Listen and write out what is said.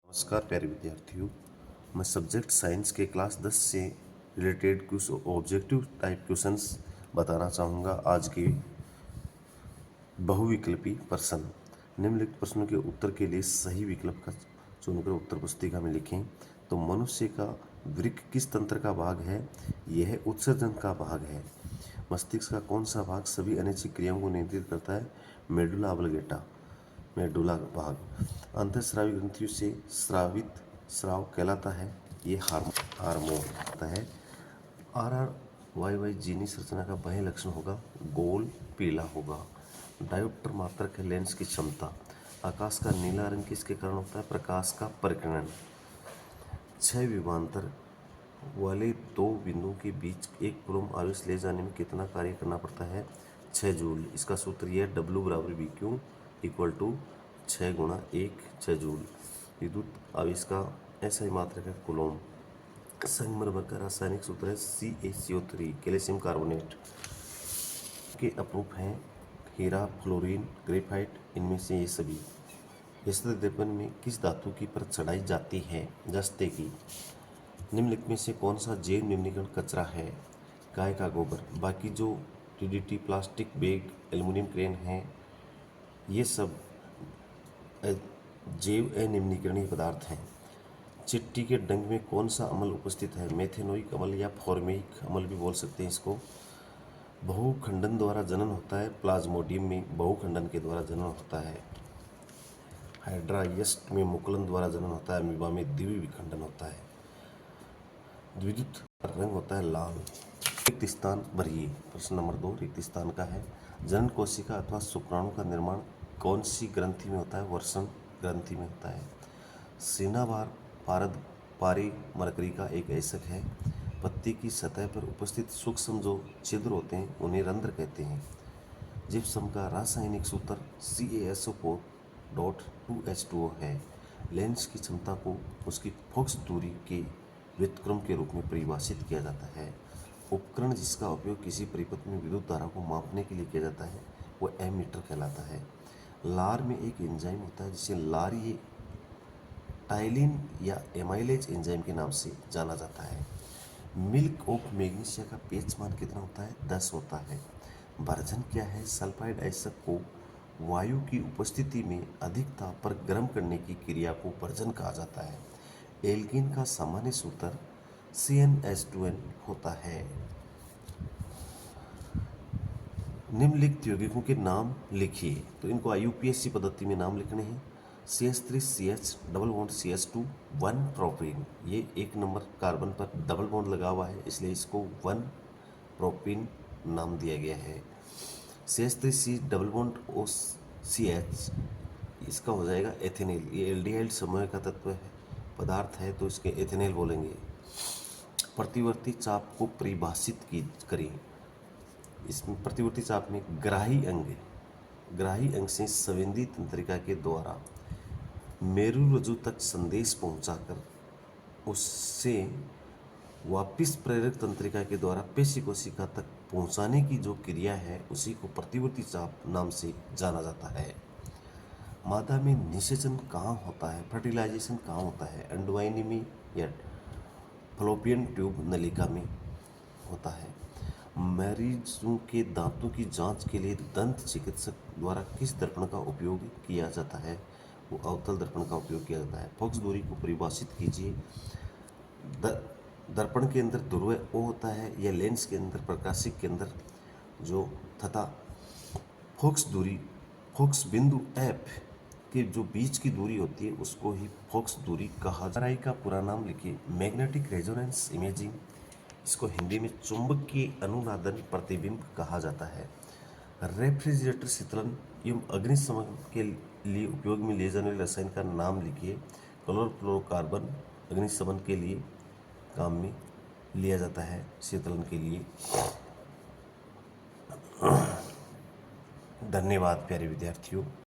नमस्कार प्यारे विद्यार्थियों। मैं सब्जेक्ट साइंस के क्लास 10 से रिलेटेड कुछ ऑब्जेक्टिव टाइप क्वेश्चंस बताना चाहूँगा। आज के बहुविकल्पी प्रश्न। निम्नलिखित प्रश्नों के उत्तर के लिए सही विकल्प का चुनकर उत्तर पुस्तिका में लिखें। तो मनुष्य का वृक्क किस तंत्र का भाग है? यह उत्सर्जन का भाग है। मस्तिष्क का कौन सा भाग सभी अनैच्छिक क्रियाओं को नियंत्रित करता है? मेडुला ऑब्लिंगेटा, मेडुला भाग। अंतःस्रावी ग्रंथियों से स्रावित स्राव कहलाता है, ये हार्मोन होता है। RRYY जीनी संरचना का बाह्य लक्षण होगा गोल पीला होगा। डायोप्टर मात्रक है लेंस की क्षमता। आकाश का नीला रंग किसके कारण होता है? प्रकाश का परिकिरण। 6 विभवांतर वाले दो बिंदुओं के बीच एक कूलम्ब आवेश ले जाने में कितना कार्य करना पड़ता है? 6 जूल। इसका सूत्र यह है W बराबर BQ इक्वल टू 6 गुणा 1 6 जूल। विद्युत आवेश का ऐसा ही मात्रक है कूलम्ब। संगमरमर का रासायनिक सूत्र है CaCO3, कैल्शियम कार्बोनेट। के अपरूप हैं हीरा, फ्लोरीन, ग्रेफाइट, इनमें से ये सभी। यस्त्र दर्पण में किस धातु की परत चढ़ाई जाती है? जस्ते की। निम्नलिखित में से कौन सा जैव निम्नीकरण कचरा है? गाय का गोबर। बाकी जो DDT, plastic bag, aluminium crane हैं, ये सब जैव अनिम्नीकरणीय पदार्थ हैं। चिट्टी के डंक में कौन सा अम्ल उपस्थित है? मेथेनोइक अम्ल या फॉर्मेइक अम्ल भी बोल सकते हैं इसको। बहुखंडन द्वारा जनन होता है। प्लाज्मोडियम में बहुखंडन के द्वारा जनन होता है। हाइड्रायस्ट में मुकुलन द्वारा जनन होता है। अमीबा में द्विविखंडन होता है। द्विद्युत रंग होता है लाल। रिक्त स्थान भरिए। प्रश्न नंबर 2 रिक्त स्थान का है। जनन कोशिका अथवा शुक्राणु का निर्माण कौन सी ग्रंथि में होता है? वर्षण ग्रंथि में होता है। सेनावार पारद पारीमरकरी का एक ऐसक है। पत्ती की सतह पर उपस्थित सूक्ष्म जो छिद्र होते हैं उन्हें रंध्र कहते हैं। जिप्सम का रासायनिक सूत्र CaSO4.2H2O है। लेंस की क्षमता को उसकी फोकस दूरी के व्युत्क्रम के रूप में परिभाषित किया जाता है। उपकरण जिसका उपयोग किसी परिपथ में विद्युत धारा को मापने के लिए किया जाता है वो एमीटर कहलाता है। लार में एक एंजाइम होता है जिसे लारीय टाइलिन या एमाइलेज एंजाइम के नाम से जाना जाता है। मिल्क ऑफ मैग्नीशिया का पीएच मान कितना होता है? 10 होता है। भर्जन क्या है? सल्फाइड आयस्क को वायु की उपस्थिति में अधिक ताप पर गर्म करने की क्रिया को भर्जन कहा जाता है। एल्कीन का सामान्य सूत्र CnH2n होता है। निम्नलिखित यौगिकों के नाम लिखिए। तो इनको IUPAC पद्धति में नाम लिखने हैं। CH3CH double bond CH2 1 propene. ये 1 नंबर कार्बन पर डबल बॉन्ड लगा हुआ है, इसलिए इसको 1 प्रोपीन नाम दिया गया है। CH3C डबल बॉन्ड OCH, इसका हो जाएगा एथेनॉल। ये एल्डिहाइड समूह का तत्व है, पदार्थ है, तो इसके एथेनॉल बोलेंगे। प्रतिवर्ती चाप को परिभाषित करें। इसमें प्रतिवर्ती चाप में ग्राही अंग से संवेदी तंत्रिका के द्वारा मेरु रज्जु तक संदेश पहुंचाकर उससे वापिस प्रेरक तंत्रिका के द्वारा पेशी कोशिका तक पहुंचाने की जो क्रिया है उसी को प्रतिवर्ती चाप नाम से जाना जाता है। मादा में निषेचन कहाँ होता है? फर्टिलाइजेशन कहाँ होता है? अंडवाहिनी में या फलोपियन ट्यूब नलिका में होता है। मरीजों के दांतों की जांच के लिए दंत चिकित्सक द्वारा किस दर्पण का उपयोग किया जाता है? वो अवतल दर्पण का उपयोग किया जाता है। फोकस दूरी को परिभाषित कीजिए। दर्पण के अंदर ध्रुव O होता है या लेंस के अंदर प्रकाशिक के अंदर जो तथा फोकस बिंदु F के जो बीच की दूरी होती है उसको ही फोकस दूरी कहा जाता है। का पूरा नाम लिखिए। मैग्नेटिक रेजोनेंस इमेजिंग, इसको हिंदी में चुंबकीय अनुनादन प्रतिबिंब कहा जाता है। रेफ्रिजरेटर शीतलन एवं अग्निशमन के लिए उपयोग में लिए जाने वाले रसायन का नाम लिखिए। क्लोरोफ्लोरोकार्बन अग्निशमन के लिए काम में लिया जाता है, शीतलन के लिए। धन्यवाद प्यारे विद्यार्थियों।